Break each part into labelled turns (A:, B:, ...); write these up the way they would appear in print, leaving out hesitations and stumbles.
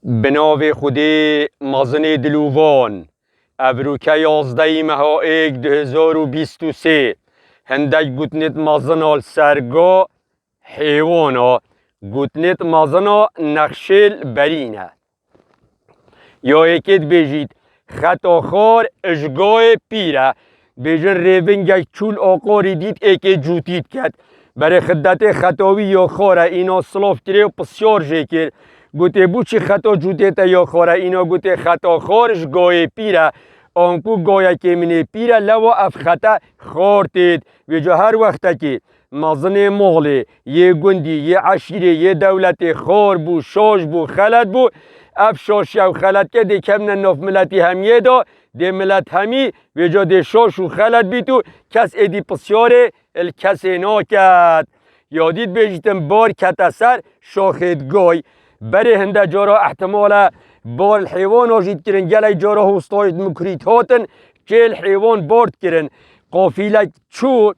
A: بناو خودی مازن دلووان ابروکه 11 ماه 2023 هندک گوتنیت مازن سرگا حیوانا گوتنیت مازن نقشل برینه یا یکیت بیجید خطا خار اشگاه پیره بیجن ریونگک چول آقاری دید ایکی جوتید کد برای خدت خطاوی یا خاره اینا صلاف کره و پسیار جکر گوته بو چی خطا جوتیت یا خاره اینا گوته خطا خارش گای پیره آنکو گای که منی پیره لوا اف خطا خارتید ویجا هر وقت که مازن مالی یه گندی یه عشیره یه دولت خار بو شاش بو خلط بو اف شاشی و خلط که دی کمن ناف ملتی همیه دا دی ملت همی ویجا دی شاش و خلط بیتو کس ایدی پسیاره الکسی ناکد یادید بیجیتم بار کت سر شاخید گای بره هنده جارا احتمالا بار الحیوان آجید کرن گلی جارا هستاید مکریت هاتن که الحیوان بارد کرن قافیلک چو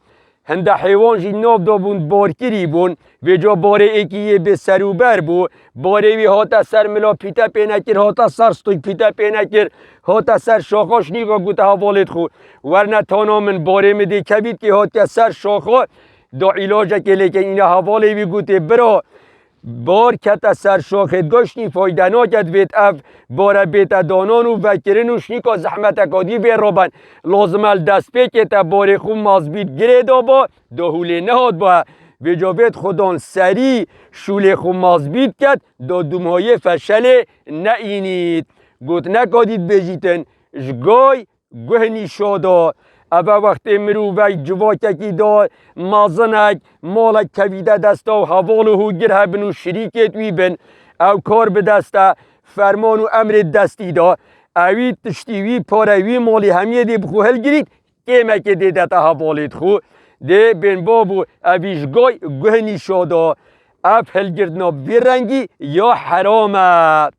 A: هنده حیوان جی ناف دا بون بارکری بون و جا باره ایکی یه به سروبر بو باره وی هاتا سر ملا پیتا پینکر هاتا سر ستوی پیتا پینکر هاتا سر شاخاش نیگا گوتا حوالت خو ورنه تانا من باره مده کبید که هاتا سر شاخا دا علاجه که لیکن این حواله وی گوته برا بار کتا سر شاخت گشنی فایده ناکد وید اف باره بیت دانان و وکرنوش نیکا زحمت اکادی بیر رابن لازمال دست پیکتا باره خون مازبید گره دا با دهوله نهاد با و جاوید خودان سری شوله خون مازبید کد دا دومهای فشل نینید گوت نکادید بجیتن جگای گهنی شادا اوه وقت مروفک جواککی دا مازنک مالک کویده دستا و حوالو هو گره بن و شریکت وی بن او کار به دستا فرمان و امر دستی دا اوی تشتیوی پاروی مالی همیه دی بخو هل گرید کمه که دیده تا حوالت خو دی بین بابو اویشگای گهنی شادا اف هل گردنا بیرنگی یا حرامه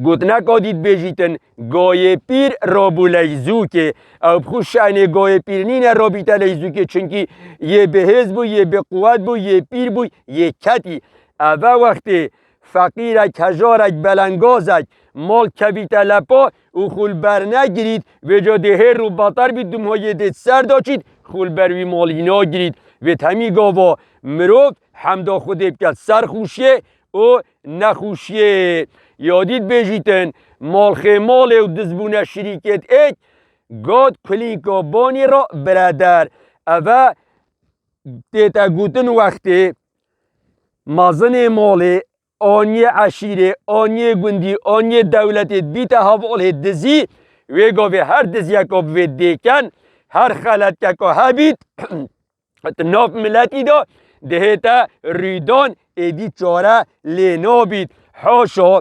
A: گوت نکادید بیجیتن گای پیر رابو لیزو که او خوش شعنی گای پیر نینه رابیت لیزو که چونکی یه بهز بو یه به قوت بو یه پیر بو یه کتی اوه وقتی فقیرک هجارک بلنگازک مال کبیت لپا او خول بر نگیرید و جا ده رو بطر بید دومهای دید سر داچید خول بروی مالی نگیرید و تمی گاوا مروف حمدا خوده بکرد سر خوشیه و نخوشیه یادید بیجیتن مالخه مال و دزبون شریکت ایک گاد کلینکا بانی را برادر اوه دیتا گوتن وقتی مازن مالی آنی عشیره آنی گندی آنی دولت بیت حواله دزی ویگا و هر دزی اکا و دیکن هر خلط که هبید ناف ملتی دا دهتا ریدان ایدی چاره لینا بید حاشا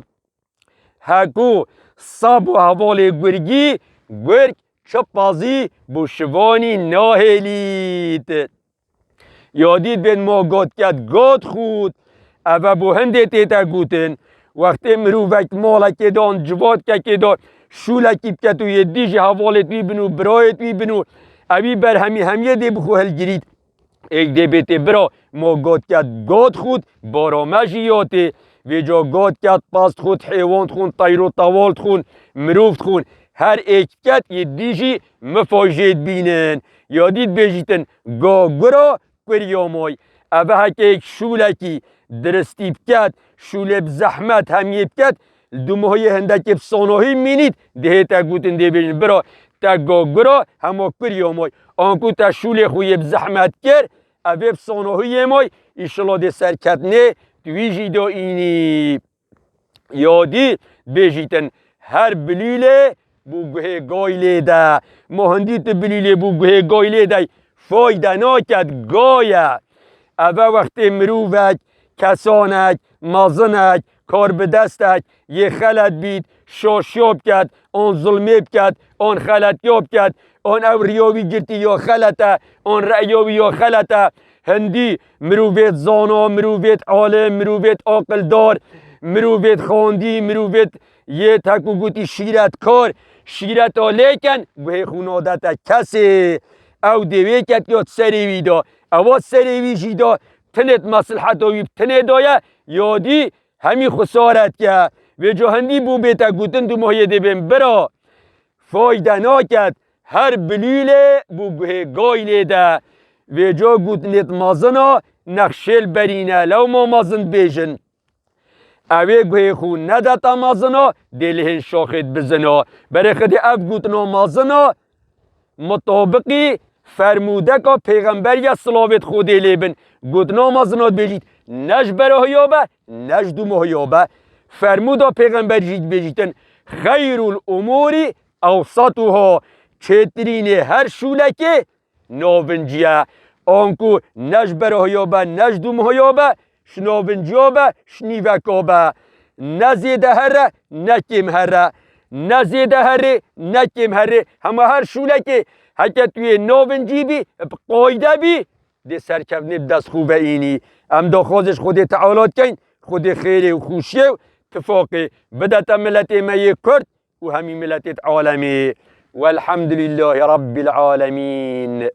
A: هکو صاب و حوال گرگی گرگ چپازی بوشوانی ناهلید یادید بین ما گاد کد گاد خود اوه بو هنده تیتا گوتن وقتی مروفک مالک دان جواد که دان شولکی بکتو یه دیج حوالت بی بنو برایت بی بنو اوی بر همیه دی بخو هل گرید ایک دی بیتی برا ما گاد کد گاد خود بارامجی یاته و جا گاد کد پاست خود حیوان خون طیر و طوالت خون مروفت خون هر ایک کد یه دیجی مفاجید بینن یادید بیجیتن گا گرا کریامای اوه هک ایک شولکی درستی بکد شوله بزحمت همیه بکد دومهای هندکی بساناهی مینید دهتا گوتن دی بیجن برا تا گا گرا همه کریامای آنکو تا شوله خوی بزحمت کرد اوه بساناهی مای ایشالا دی سرکتنه تویجی دا اینی یادی بیجیتن هر بلیله بو گوه گایله ده مهندیت بلیله بو گوه گایله ده فایده ناکد گایه اوه وقت مروفک کسانک مازنک کار به دستک یه خلط بید شاشیاب کد آن ظلمه بکد آن خلط یاب کد آن او ریاوی گرتی یا خلطه آن رأیاوی یا خلطه هندی مروفیت زانا مروفیت عالم مروفیت عاقل دار مروفیت خاندی مروفیت یه تکو گوتی شیرت کار شیرت ها لیکن به خونادت کسی او دیوی کت یاد سریوی دا اواد سریوی جیدا تنت مصلحت وی تنه دایه یادی همی خسارت که و جهندی بو بیتا گوتن تو مهیده بین برا فایده ناکد هر بلیله بو گوه گایله ده و جا گوتنیت مازنا نخشل برینه لو ما مازن بیجن اوه گوه خون ندتا مازنا دلهن شاخت بزنا برای خود اف گوتنا مازنا مطابقی فرموده که پیغمبر یا صلاوت خودی لیبن گوتنا مازنات بیجید نش برای یابه نش دو مهیابه فرموده پیغمبر جید بیجیدن خیر الامور اوسطها چترین هر شولکه ناونجیه آنکو نش برای یابه نش دو مهیابه شناونجیابه شنیوکابه نزیده هره نکیم هره نزیده هره نکیم هره همه هر شولکه حتی توی ناونجی بی قایده بی ده سرکفنه دست خوبه اینی ام دا خوازش خود تعالات کن خود خیر و خوشیه و اتفاقی بدت ملت مایی کرد و همین ملت عالمی والحمد لله رب العالمین.